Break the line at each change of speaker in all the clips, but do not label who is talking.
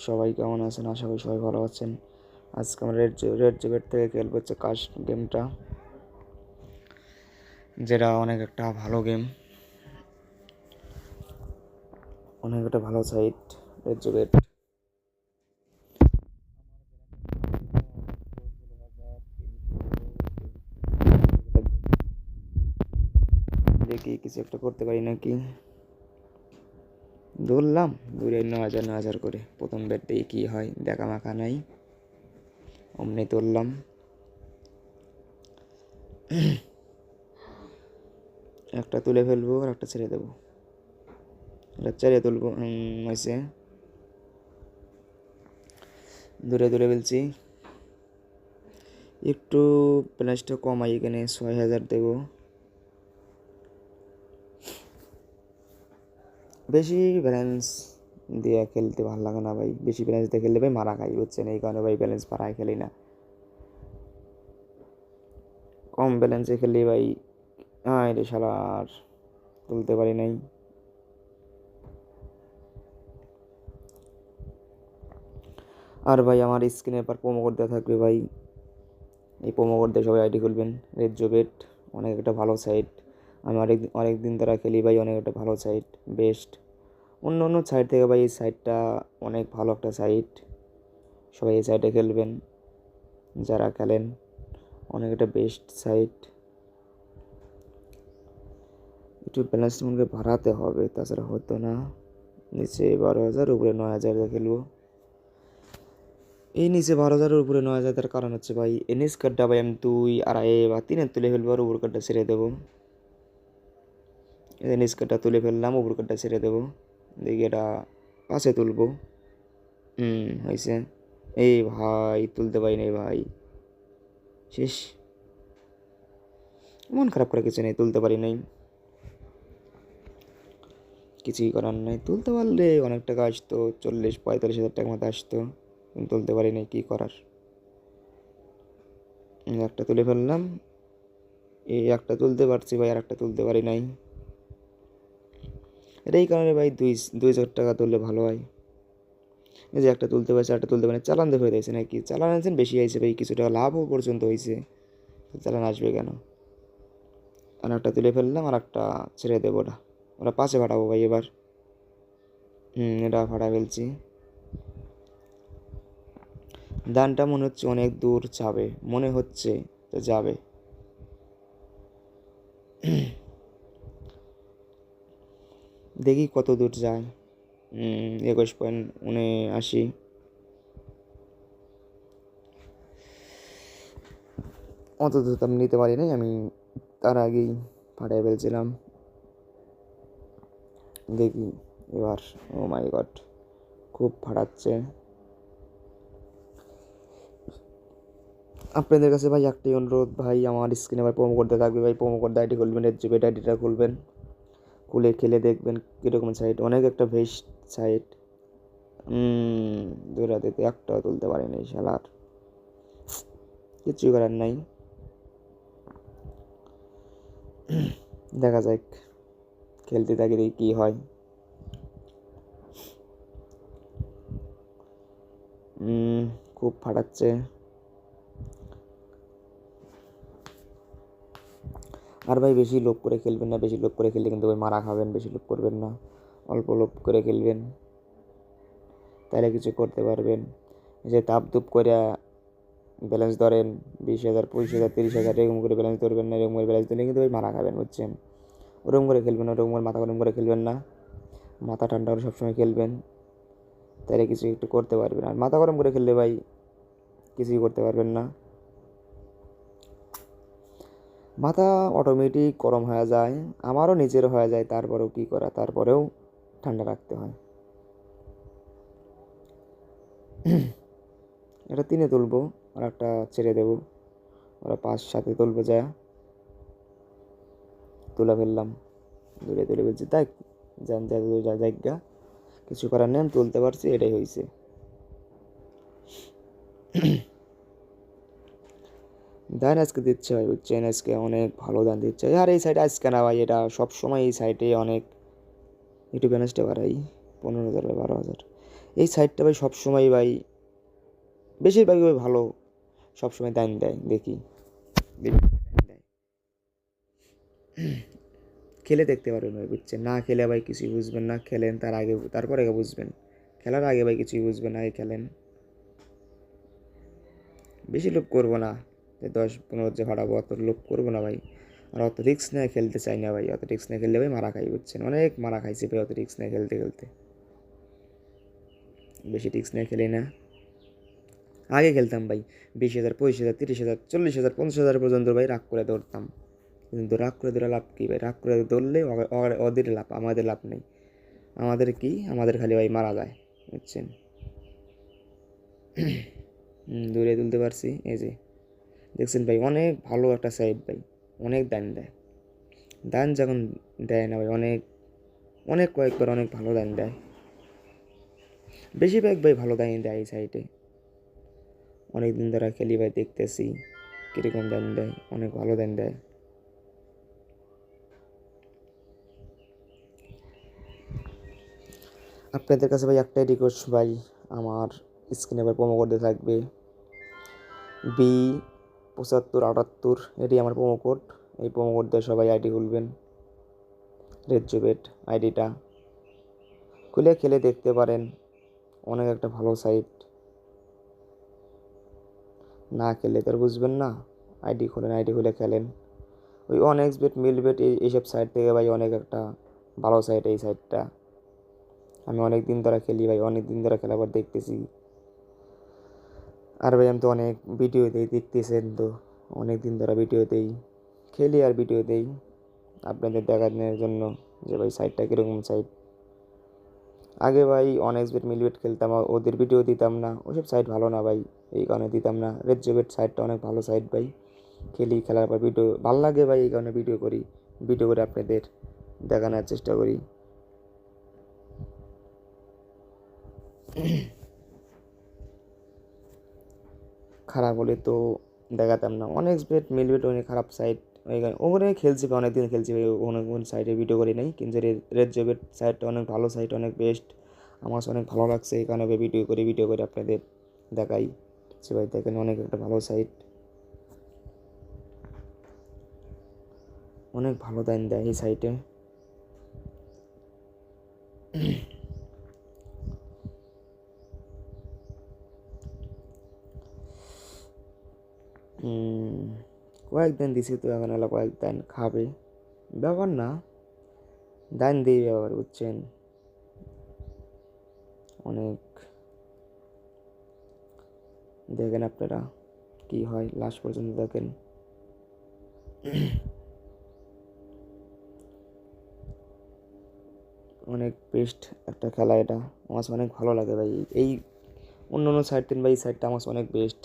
সবাই কেমন আছেন? আশা করি সবাই ভালো আছেন। আজকে আমরা রেড জেবেট থেকে খেলবো হচ্ছে কাস্ট গেমটা, যেটা অনেক একটা ভালো গেম, অনেক একটা ভালো সাইট রেড জেবেট। দেখি কিছু একটা করতে পারি নাকি। ধরলাম দূরে 9,000 করে। প্রথম ব্যাটটাই কি হয় দেখা মাখা নাই, অমনি তুললাম। একটা তুলে ফেলবো আর একটা ছেড়ে দেবো। এটা ছেড়ে তুলবো হয়েছে, দূরে দূরে ফেলছি। একটু প্রাইসটা কমাই, এখানে 6,000 দেবো। বেশি ব্যালেন্স দিয়ে খেলতে ভালো লাগে না ভাই, বেশি ব্যালেন্স দিয়ে খেললে ভাই মারা খাই, বুঝছেন? এই কারণে ভাই ব্যালেন্স পাড়ায় খেলি না, কম ব্যালেন্সে খেলি ভাই। হ্যাঁ রে শালা, আর তুলতে পারি নাই। আর ভাই আমার স্ক্রিনের পর প্রোমো কোড দেওয়া থাকবে ভাই, এই প্রোমো কোড দিয়ে সবাই আইডি খুলবেন। রেড জোবেট অনেক একটা ভালো সাইট, আমি অনেক দিন তারা খেলি ভাই, অনেক একটা ভালো সাইট, বেস্ট। অন্য অন্য সাইট থেকে ভাই এই সাইটটা অনেক ভালো একটা সাইট, সবাই এই সাইটে খেলবেন যারা খেলেন, অনেক একটা বেস্ট সাইট। একটু ব্যালেন্স মনকে বাড়াতে হবে, তাছাড়া হতো না। নিচে 12,000, উপরে 9,000 খেলবো। এই নিচে 12,000 উপরে 9,000, তার কারণ হচ্ছে ভাই এনএস কার্ডটা ভাই আমি 2, 2.5 বা 3 তুলে ফেলবো, আর উপর কার্ডটা ছেড়ে দেবো। এনএস কার্ডটা তুলে ফেললাম, উপর কার্ডটা ছেড়ে দেবো। দেখি এটা পাশে তুলবো। হয়েছে। এই ভাই তুলতে পারি নাই ভাই, শেষ। মন খারাপ করে কিছু নেই, তুলতে পারি নাই, কিছুই করার নাই। তুলতে পারলে অনেক টাকা আসতো, 40-45 হাজার টাকার মতো আসতো, কিন্তু তুলতে পারি নাই, কী করার। একটা তুলে ফেললাম, এই একটা তুলতে পারছি ভাই, আর একটা তুলতে পারি নাই। এই কারণে ভাই 2,000 টাকা তুললে ভালো হয়। এই যে একটা তুলতে পারছি, একটা তুলতে পারি, চালান দেখে দিয়েছে নাকি, চালান আনছেন বেশি হয়েছে ভাই, কিছু টাকা লাভও পর্যন্ত হয়েছে, চালান আসবে কেন। আর একটা তুলে ফেললাম, আর একটা ছেড়ে দেবো। ওটা পাশে ফাটাবো ভাই এবার। এটা ফাটা ফেলছি। দানটা মনে হচ্ছে অনেক দূর যাবে, মনে হচ্ছে তো যাবে। দেখি কত দূর যায়। 21.79। অত দূর আমি নিতে পারি নাই, আমি তার আগেই ফাটিয়ে ফেলছিলাম। দেখি এবার, ও মাই গড, খুব ফাটাচ্ছে। আপনাদের কাছে ভাই একটাই অনুরোধ ভাই, আমার স্ক্রিনে আবার প্রোমো কোড থাকবে ভাই, প্রোমো কোড আইডি খুলবেন, এর জিপেট আইডিটা খুলবেন, খুলে খেলে দেখবেন কীরকম সাইট, অনেক একটা বেস্ট সাইট। দৌড়াতে একটাও তুলতে পারিনি শালার, কিছুই করার নাই। দেখা যাক, খেলতে থাকি দেখি কী হয়। খুব ফাটাচ্ছে। আর ভাই বেশি লোভ করে খেলবেন না, বেশি লোভ করে খেললে কিন্তু ভাই মারা খাবেন, বেশি লোভ করবেন না, অল্প লোভ করে খেলবেন, তাহলে কিছু করতে পারবেন। যে তাপ তুপ করে ব্যালেন্স ধরেন 20,000, 25,000, 30,000, এরকম করে ব্যালেন্স ধরবেন না, এরকম করে ব্যালেন্স দিলে কিন্তু ভাই মারা খাবেন, বুঝছেন? ওরকম করে খেলবেন, ওরকম করে মাথা গরম করে খেলবেন না, মাথা ঠান্ডা করে সবসময় খেলবেন, তাহলে কিছু একটু করতে পারবেন। আর মাথা গরম করে খেললে ভাই কিছুই করতে পারবেন না, মাথা অটোমেটিক গরম হয়ে যায়, আমারও নিজের হয়ে যায়, তারপরেও কী করা, তারপরেও ঠান্ডা রাখতে হয়। এটা 3 তুলবো, আর একটা ছেড়ে দেবো, ওরা 5-7 তুলবো, যা তুলে ফেললাম, দূরে তুলে ফেলছি, তাই যান যা জায়গা, কিছু করার নেই, আমি তুলতে পারছি, এটাই হয়েছে। দান আজকে দিচ্ছে ভাই, বুঝছেন? আজকে অনেক ভালো দান দিচ্ছে। আর এই সাইডে আজকে না ভাই, এটা সবসময় এই সাইডে অনেক, একটু ব্যালেন্সটা বাড়াই, 15,000 বা 12,000। এই সাইডটা ভাই সবসময় ভাই বেশিরভাগই ভাই ভালো, সবসময় দান দেয় দেখি, দেয়। খেলে দেখতে পারবেন ভাই, বুঝছেন? না খেলে ভাই কিছুই বুঝবেন না, খেলেন তারপরে বুঝবেন। খেলার আগে ভাই কিছুই বুঝবেন না, আগে খেলেন। বেশি লোভ করবো না, যে 10-15 যে হারাবো অত লোভ করবো না ভাই। আর অত রিস্ক নিয়ে খেলতে চাই না ভাই, অত রিস্ক নিয়ে খেললে ভাই মারা খাই, বুঝছেন? অনেক মারা খাইছি ভাই অত রিস্ক নিয়ে খেলতে খেলতে। বেশি রিস্ক নিয়ে খেলি না। আগে খেলতাম ভাই 20,000, 25,000, 30,000, 40,000, 50,000 পর্যন্ত ভাই রাগ করে দৌড়তাম। কিন্তু রাগ করে দৌড়া লাভ কী ভাই? রাগ করে দৌড়লে ওদের লাভ, আমাদের লাভ নেই। আমাদের কি, আমাদের খালি ভাই মারা যায়, বুঝছেন? দূরে তুলতে পারছি, এই যে দেখছেন ভাই, অনেক ভালো একটা সাইড ভাই, অনেক দান দেয়। দান যখন দেয় না ভাই, অনেক অনেক কয়েকবার অনেক ভালো দান দেয়। বেশিরভাগ ভাই ভালো দানই দেয় এই সাইডে। অনেক দিন ধরে খেলি ভাই, দেখতেছি কীরকম দান দেয়, অনেক ভালো দান দেয়। আপনাদের কাছে ভাই একটাই রিকোয়েস্ট ভাই, আমার স্ক্রিনে আবার প্রোমো কোড থাকবে B7578, এটি আমার প্রোমো কোড। এই প্রোমো কোড দিয়ে সবাই আইডি খুলবেন, রেডজোবেট আইডিটা খুলে খেলে দেখতে পারেন, অনেক একটা ভালো সাইট। না খেলে তো আর বুঝবেন না, আইডি খোলেন, আইডি খুলে খেলেন। ওই OneXBet, মিলবেট এইসব সাইট থেকে ভাই অনেক একটা ভালো সাইট এই সাইটটা। আমি অনেক দিন ধরে খেলি ভাই, অনেক দিন ধরে খেলার পর দেখতেছি। আর ভাই আমি তো অনেক ভিডিও দিই, দেখতেছেন তো, অনেক দিন ধরে ভিডিও দিই, খেলি আর ভিডিও দিই আপনাদের দেখানোর জন্য যে ভাই সাইটটা কীরকম সাইট। আগে ভাই OneXBet, মিলবেট খেলতাম, ওদের ভিডিও দিতাম না, ওসব সাইট ভালো না ভাই, এই কারণে দিতাম না। রেডজোবেট সাইটটা অনেক ভালো সাইট ভাই, খেলি, খেলার পর ভিডিও ভালো লাগে ভাই, এই কারণে ভিডিও করি, ভিডিও করে আপনাদের দেখানোর চেষ্টা করি। খারাপ হলে তো দেখাতাম না। OneXBet, মিলবেট অনেক খারাপ সাইট, ওখানে খেলছি ভাই, অনেকদিন খেলছি ভাই, অনেক সাইটে ভিডিও করি নাই, কিন্তু রেডজোবেট সাইটটা অনেক ভালো সাইট, অনেক বেস্ট, আমার অনেক ভালো লাগছে, এই কারণে ভিডিও করে আপনাদের দেখাই যে ভাই দেখেন অনেক একটা ভালো সাইট, অনেক ভালো দান দেয় এই সাইটে। কয়েকদিন দিছি তো, এখন এলা কয়েকদিন খাবে, ব্যাপার না, দান দিই ব্যাপার, বুঝছেন? অনেক দেখেন আপনারা কি হয়, লাস্ট পর্যন্ত দেখেন। অনেক বেস্ট একটা খেলা এটা, আমার অনেক ভালো লাগে ভাই। এই অন্য অন্য সাইড দিন ভাই, এই সাইডটা আমার অনেক বেস্ট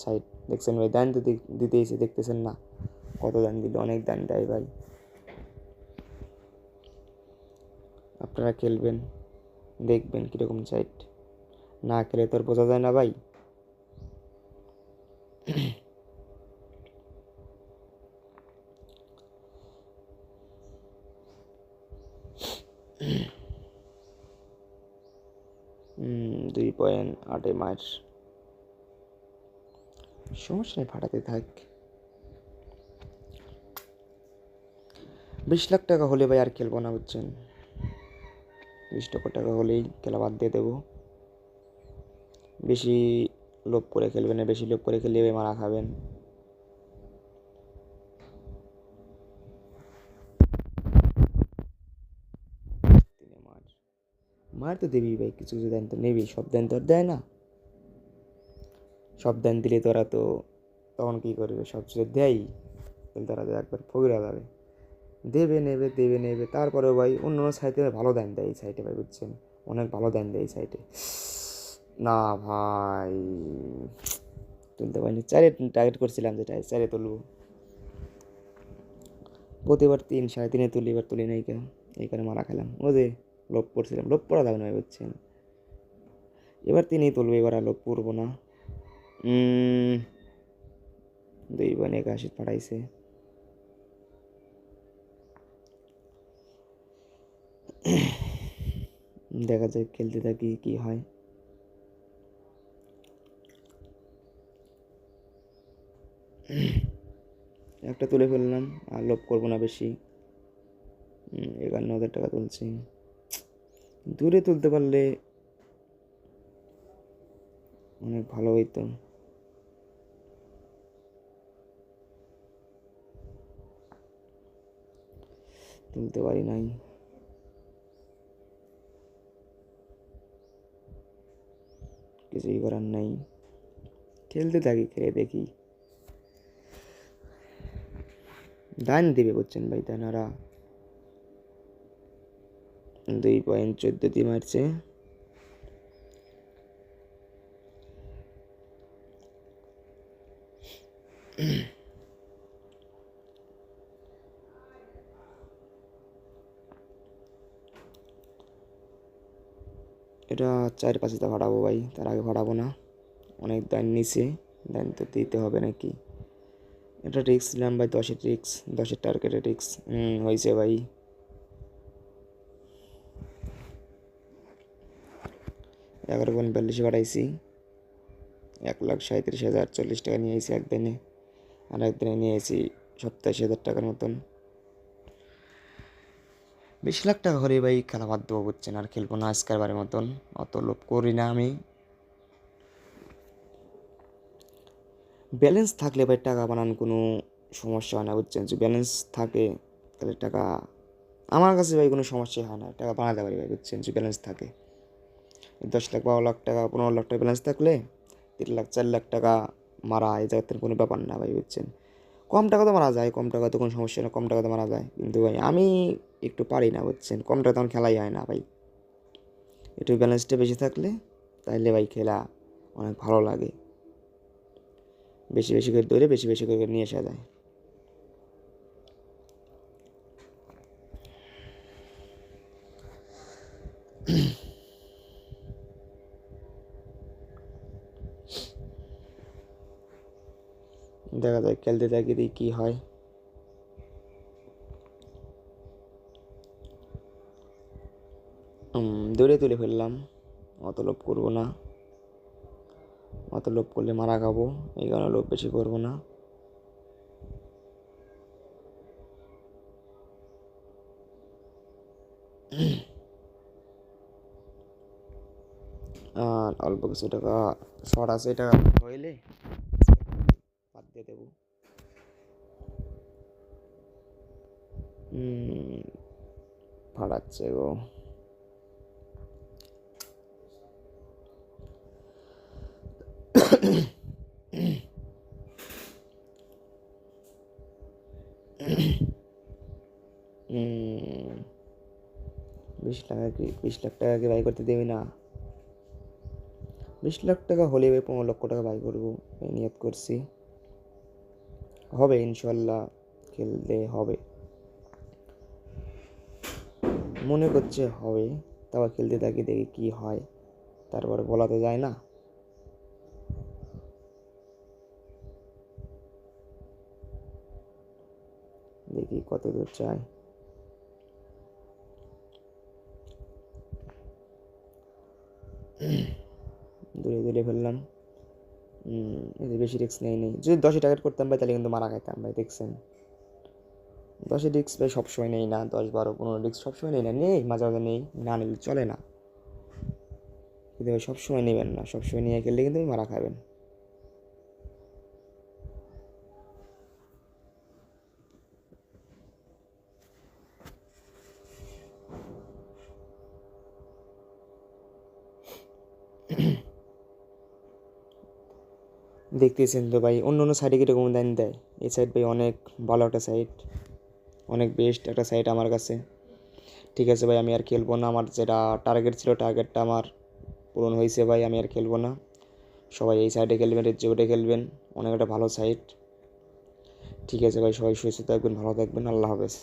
সাইড। দেখছেন ভাই, দান তো দিতে এসে দেখতেছেন না কত দান দিল, অনেক দান দেয় ভাই। আপনারা খেলবেন, দেখবেন কীরকম সাইট, না খেলে তো আর বোঝা যায় না ভাই। $2.8 সমস্যা নেই, ফাটাতে থাক। 20 লাখ টাকা হলে ভাই আর খেলবো না, বুঝছেন? 20 লক্ষ টাকা হলেই খেলা বাদ দিয়ে দেবো। বেশি লোভ করে খেলবেন না, বেশি লোভ করে খেলে ভাই মারা খাবেন। মার তো দেবি ভাই, কিছু কিছু দেন তো নেবি, সব দেন তো আর দেয় না। সব দেন দিলে তোরা তো তখন কী করবে, সব কিছু দেয় তাহলে তারা একবার ফকিরা যাবে। দেবে নেবে, দেবে নেবে, তারপরেও ভাই অন্য অন্য সাইটে ভালো দান দেয় এই সাইটে ভাই, বুঝছেন? অনেক ভালো দান দেয় এই সাইটে। না ভাই, তুলতে পারিনি, 4 টার্গেট করছিলাম, যেটা 4 তুলবো, প্রতিবার 3, 3.5 তুলি, এবার তুলি নাই কেন, এই কারণে মারা খেলাম। ও যে লোভ করছিলাম, লোভ করা যাবে না ভাই, বুঝছেন? এবার 3 তুলবো, এবার আর লোভ করবো না। 2.81 পাঠাইছে। দেখা যাক, খেলতে থাকি কি হয়। একটা তুলে ফেললাম, আর লোভ করবো না বেশি। 51,000 টাকা তুলছি। দূরে তুলতে পারলে অনেক ভালো হইতো। তুলতে পারি নাই। কিছুই করার নাই, খেলতে থাকি, খেলে দেখি। দান দিবে বুঝছেন ভাই, দানারা 2.14 দিয়ে মারছে। এটা 4-5 ফাটাবো ভাই, তার আগে ফাটাবো না। অনেক দান নিচে, দান তো দিতে হবে নাকি। এটা রিক্স নিলাম ভাই, 10-এর রিক্স, 10-এর টার্গেটের রিক্স। হয়েছে ভাই। 11.42 বাড়াইছি। 1,37,000 40 টাকা নিয়ে এসেছি একদিনে, আর একদিনে নিয়ে এসেছি 87,000 টাকার মতন। 20 লাখ টাকা হলে ভাই খেলা বাদ দেবো বুঝছেন, আর খেলবো না আজকের বারের মতন। অত লোভ করি না আমি। ব্যালেন্স থাকলে ভাই টাকা বানান কোনো সমস্যা হয় না বুঝছেন। যদি ব্যালেন্স থাকে তাহলে টাকা, আমার কাছে ভাই কোনো সমস্যা হয় না, টাকা বানাতে পারি ভাই বুঝছেন, যদি ব্যালেন্স থাকে। 10 লাখ, 12 লাখ টাকা, 15 লাখ টাকা ব্যালেন্স থাকলে 3 লাখ 4 লাখ টাকা মারা এই জায়গাতে কোনো ব্যাপার না ভাই বুঝছেন। কম টাকা তো মারা যায়, কম টাকা তো কোনো সমস্যা না, কম টাকাতে মারা যায়। কিন্তু ভাই আমি একটু পারি না বুঝছেন, কম টাকা তখন খেলাই হয় না ভাই। একটু ব্যালেন্সটা বেশি থাকলে তাইলে ভাই খেলা অনেক ভালো লাগে। বেশি বেশি করে ধরে বেশি বেশি করে নিয়ে আসা যায়। দেখা যায়, খেলতে থাকি, দেখি কী হয়। দৌড়ে তুলে ফেললাম, অত লোভ করবো না। অত লোভ করলে মারা খাবো, এই কারণে লোভ বেশি করবো না। আর অল্প কিছু টাকা শর্ট আছে, এটা হইলে বাদ দিয়ে দেবো। ফাটাচ্ছে গো। উম, 20 লাখ টাকা কি বাই করতে দেবে না? 20 লাখ টাকা হলে ভাই 15 লক্ষ টাকা বাই করবো, এই নিয়ত করছি। হবে ইনশাল্লাহ, খেলতে হবে, মনে করছে হবে। তারপর খেলতে থাকি, দেখি কি হয়, তারপরে বলা তো যায় না। দেখি কত দূর চাই। দূরে দূরে ফেললাম। এদের বেশি রিস্ক নেই। যদি 10 টার্গেট করতাম ভাই তাহলে কিন্তু মারা খাইতাম ভাই, দেখছেন। 10 রিস্ক ভাই সবসময় নেই না, 10, 12, 15 রিস্ক সবসময় নেই না, নেই মাঝে মাঝে নেই, না নিলে চলে না। কিন্তু ভাই সবসময় নেবেন না, সবসময় নিয়ে খেললে কিন্তু মারা খাবেন। দেখতেছেন তো ভাই, অন্য অন্য সাইডে কীরকম দান দেয়, এই সাইড ভাই অনেক ভালো একটা সাইড, অনেক বেস্ট একটা সাইড আমার কাছে। ঠিক আছে ভাই, আমি আর খেলবো না, আমার যেটা টার্গেট ছিল টার্গেটটা আমার পূরণ হয়েছে ভাই, আমি আর খেলবো না। সবাই এই সাইডে খেলবেন, রেজ্জোটে খেলবেন, অনেক একটা ভালো সাইড। ঠিক আছে ভাই, সবাই সুস্থ থাকবেন, ভালো থাকবেন, আল্লাহ হাফেজ।